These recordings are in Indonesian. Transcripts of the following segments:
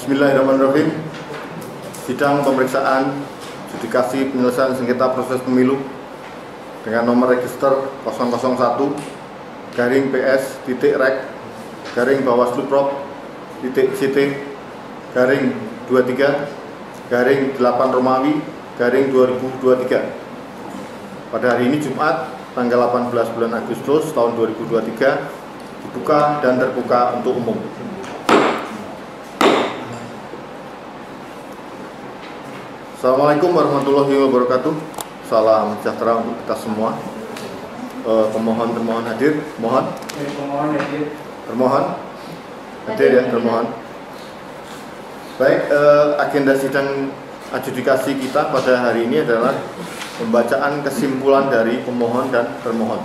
Bismillahirrahmanirrahim. Sidang pemeriksaan judikasi penyelesaian sengketa proses pemilu dengan nomor register 001-PS-REC-23-23-8 pada hari ini Jumat tanggal 18 bulan Agustus tahun 2023 dibuka dan terbuka untuk umum. Assalamualaikum warahmatullahi wabarakatuh. Salam sejahtera untuk kita semua. Termohon hadir. Mohon. Termohon hadir ya, termohon. Baik, agenda sidang adjudikasi kita pada hari ini adalah pembacaan kesimpulan dari pemohon dan termohon.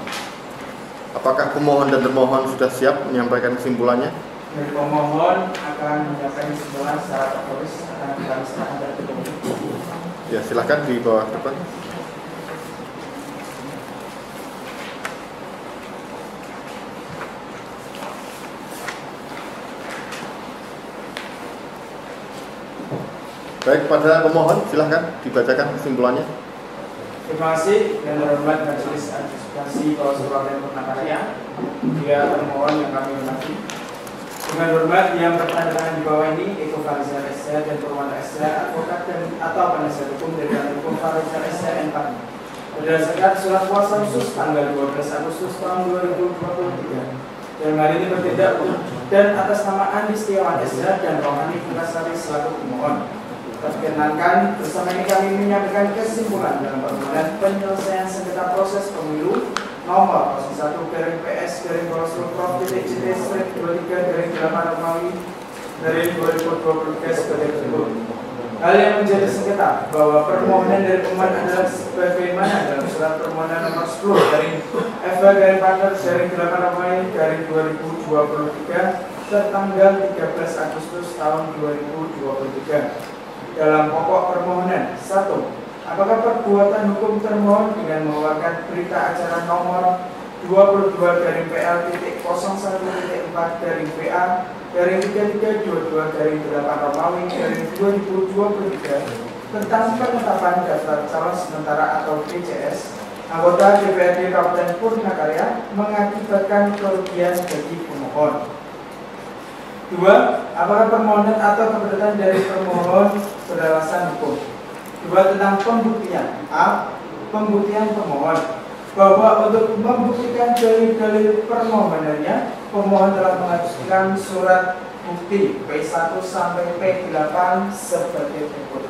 Apakah pemohon dan termohon sudah siap menyampaikan kesimpulannya? Dari pemohon akan menyampaikan kesimpulan secara tertulis akan kami serahkan dari pemohon. Ya, silakan di bawah depan. Baik, pada pemohon silakan dibacakan kesimpulannya. Terima kasih dan hormat Majelis Adjudikasi Bawaslu Kabupaten Purnakarya. Dia termohon yang kami hormati. Dengan hormat yang bertanda di bawah ini, Eko Farizal SH dan Purwanta SH, advokat dan atau penasihat hukum dari Eko Farizal SH NPAD. Berdasarkan surat kuasa khusus tanggal 12 Agustus tahun 2023. Dalam hal ini bertindak dan atas nama Andi Setiawan SH dan Rohani Purwasari selaku pemohon. Perkenankan bersama ini kami menyampaikan kesimpulan dalam permohonan penyelesaian sengketa proses pemilu nomor 01-PRPS-23-8 sebagai berikut. Hal yang menjadi sengketa bahwa permohonan dari pemohon adalah sebagaimana dalam surat permohonan nomor 10 dari FH-Partner-8/2023 tertanggal 13 Agustus tahun 2023. Dalam pokok permohonan 1. Apakah perbuatan hukum termohon dengan mengeluarkan berita acara nomor 22/PL-04-3322-8/2023 tentang penetapan daftar calon sementara atau DCS anggota DPRD Kabupaten Purnakarya mengakibatkan kerugian bagi pemohon. 2. Apakah permohonan atau keberatan dari permohon beralasan hukum? 2. Tentang pembuktian. A. Pembuktian pemohon bahwa untuk membuktikan dalil-dalil permohonannya, pemohon telah mengajukan surat bukti P1 sampai P8 sebagai berikut.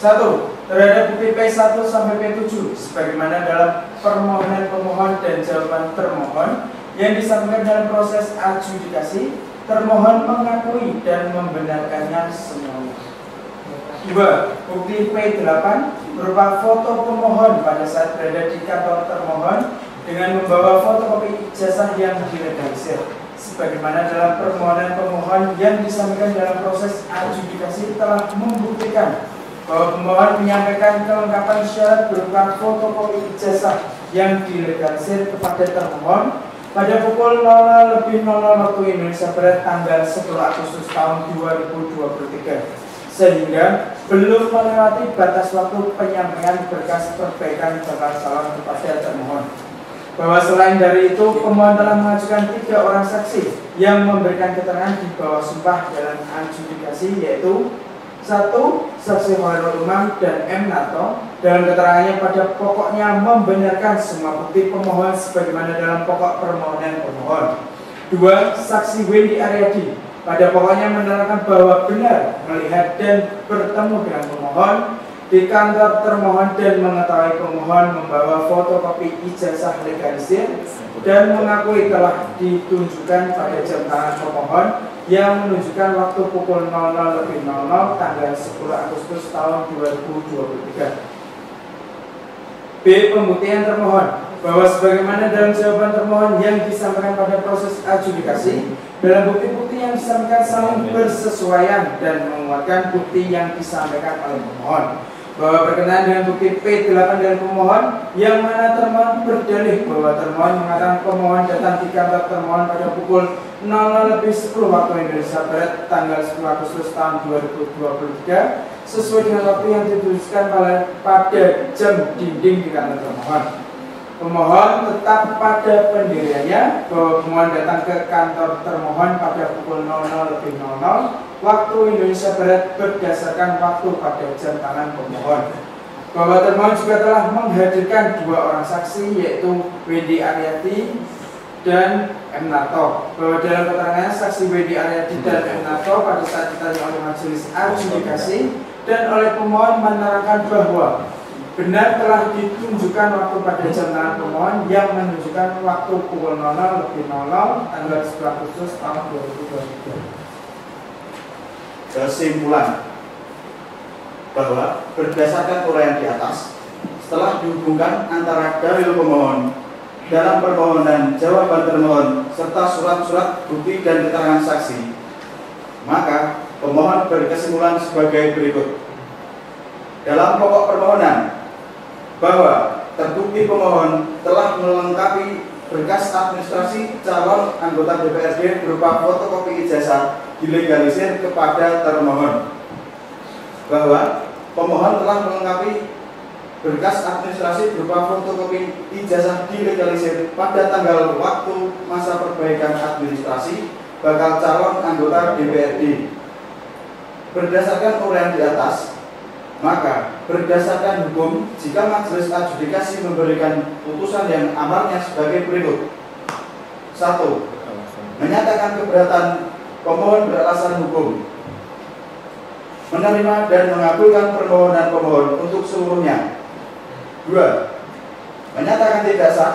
1. Terhadap bukti P1 sampai P7 sebagaimana dalam permohonan pemohon dan jawaban termohon yang disampaikan dalam proses adjudikasi, termohon mengakui dan membenarkannya semuanya. 2. Bukti P8 berupa foto pemohon pada saat berada di kantor termohon dengan membawa fotokopi ijazah yang diredaksi sebagaimana dalam permohonan pemohon yang disampaikan dalam proses adjudikasi telah membuktikan bahwa pemohon menyampaikan kelengkapan syarat berupa fotokopi ijazah yang dilegalisir kepada termohon pada pukul 00.00 waktu Indonesia Barat tanggal 10 Agustus tahun 2023 sehingga belum melewati batas waktu penyampaian berkas perbaikan bakal calon kepada termohon. Bahwa selain dari itu, pemohon telah mengajukan 3 orang saksi yang memberikan keterangan di bawah sumpah dalam adjudikasi, yaitu 1. Saksi Hoirul Umam dan M. Narto dalam keterangannya pada pokoknya membenarkan semua bukti pemohon sebagaimana dalam pokok permohonan pemohon. 2. Saksi Wendy Aryadi pada pokoknya menerangkan bahwa benar melihat dan bertemu dengan pemohon di kantor termohon dan mengetahui pemohon membawa fotokopi ijazah legalisir dan mengakui telah ditunjukkan pada jam tangan pemohon yang menunjukkan waktu pukul 00.00 tanggal 10 Agustus tahun 2023. B. Pembuktian termohon bahwa sebagaimana dalam jawaban termohon yang disampaikan pada proses adjudikasi, dalam bukti-bukti yang disampaikan saling bersesuaian dan menguatkan bukti yang disampaikan oleh pemohon. bahwa berkenaan dengan bukti P8 dari pemohon yang mana termohon berdalih bahwa termohon mengatakan pemohon datang di kantor termohon pada pukul 00.10 waktu Indonesia Barat tanggal 10 Agustus tahun 2023 sesuai dengan waktu yang dituliskan pada jam dinding di kantor termohon. Pemohon tetap pada pendiriannya bahwa pemohon datang ke kantor termohon pada pukul 00.00 waktu Indonesia Barat berdasarkan waktu pada jam tangan pemohon. Bahwa termohon juga telah menghadirkan 2 orang saksi yaitu Wendy Aryati dan M. Narto. Bahwa dalam keterangan saksi Wendy Aryati dan M. Narto pada saat ditanya oleh majelis adjudikasi dan oleh pemohon menerangkan bahwa benar telah ditunjukkan waktu pada jam tangan pemohon yang menunjukkan waktu pukul 00.00 tanggal 10 Agustus tahun 2023. Kesimpulan bahwa berdasarkan uraian di atas, setelah dihubungkan antara dalil pemohon dalam permohonan jawaban termohon serta surat-surat bukti dan keterangan saksi, maka pemohon berkesimpulan sebagai berikut. Dalam pokok permohonan bahwa terbukti pemohon telah melengkapi berkas administrasi calon anggota DPRD berupa fotokopi ijazah dilegalisir kepada termohon, bahwa pemohon telah melengkapi berkas administrasi berupa fotokopi ijazah dilegalisir pada tanggal waktu masa perbaikan administrasi bakal calon anggota DPRD. Berdasarkan uraian di atas, maka berdasarkan hukum, jika majelis adjudikasi memberikan putusan yang amarnya sebagai berikut. 1. Menyatakan keberatan pemohon beralasan hukum, menerima dan mengabulkan permohonan pemohon untuk seluruhnya. 2. Menyatakan tidak sah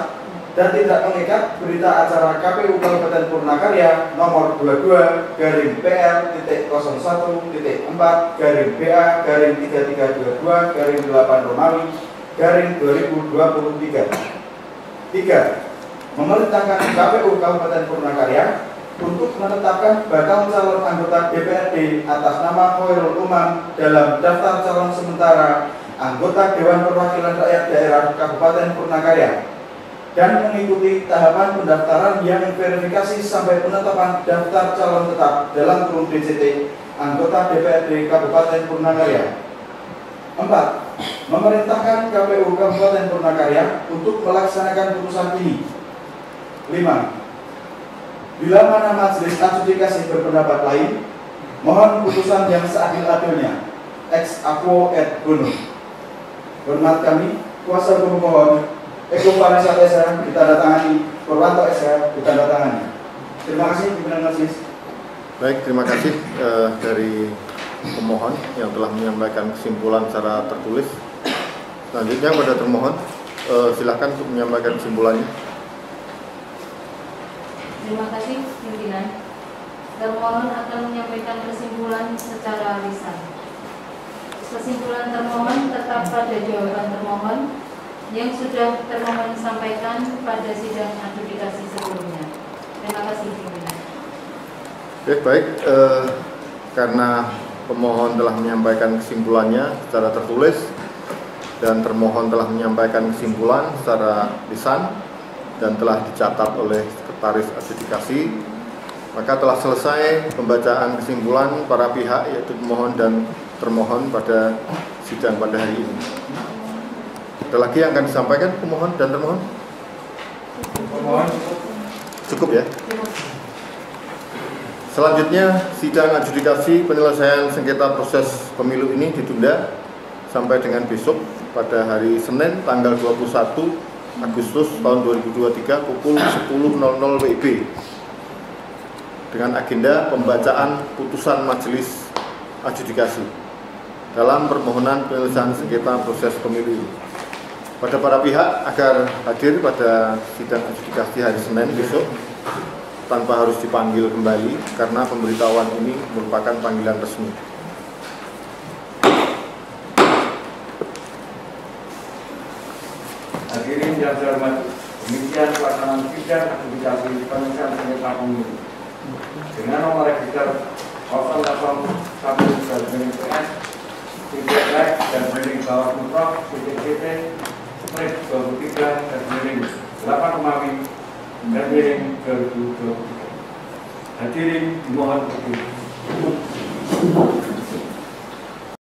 dan tidak mengikat berita acara KPU Kabupaten Purnakarya nomor 22/PL.03.4/BA-3322/8 3. Memerintahkan KPU Kabupaten Purnakarya untuk menetapkan bakal calon anggota DPRD atas nama Khairul Umam dalam daftar calon sementara anggota Dewan Perwakilan Rakyat Daerah Kabupaten Purnakarya dan mengikuti tahapan pendaftaran yang verifikasi sampai penetapan daftar calon tetap dalam kurung DCT anggota DPRD Kabupaten Purnakarya. 4. Memerintahkan KPU Kabupaten Purnakarya untuk melaksanakan putusan ini. 5. Bila mana majelis adjudikasi berpendapat lain, mohon putusan yang seadil-adilnya. Ex aquo et bono. Hormat kami, kuasa hukum pemohon Eko Vanessa SH ditandatangani, Purwanto SH ditandatangani. Terima kasih pimpinan majelis. Baik, terima kasih dari pemohon yang telah menyampaikan kesimpulan secara tertulis. Selanjutnya pada termohon, silakan untuk menyampaikan kesimpulannya. Terima kasih pimpinan. Termohon akan menyampaikan kesimpulan secara lisan. Kesimpulan termohon tetap pada jawaban termohon yang sudah termohon sampaikan pada sidang adjudikasi sebelumnya. Terima kasih pimpinan. Baik, karena pemohon telah menyampaikan kesimpulannya secara tertulis dan termohon telah menyampaikan kesimpulan secara lisan dan telah dicatat oleh sekretaris adjudikasi, maka telah selesai pembacaan kesimpulan para pihak yaitu pemohon dan termohon pada sidang pada hari ini. Ada lagi yang akan disampaikan pemohon dan termohon? Pemohon cukup ya. Selanjutnya sidang adjudikasi penyelesaian sengketa proses pemilu ini ditunda sampai dengan besok pada hari Senin tanggal 21 Agustus tahun 2023 pukul 10.00 WIB dengan agenda pembacaan putusan majelis adjudikasi dalam permohonan penyelesaian sengketa proses pemilu. Pada para pihak agar hadir pada sidang adjudikasi hari Senin besok tanpa harus dipanggil kembali karena pemberitahuan ini merupakan panggilan resmi. Hadirin yang saya hormati, demikian pelaksanaan sidang adjudikasi penyelesaian sengketa pemilu dengan nomor register 001/PS titik Lex dan miring bawah Mutrok, titik CT, Strip 23 dan miring 8 Romawi dan miring 2023. Hadirin dimohon berdiri.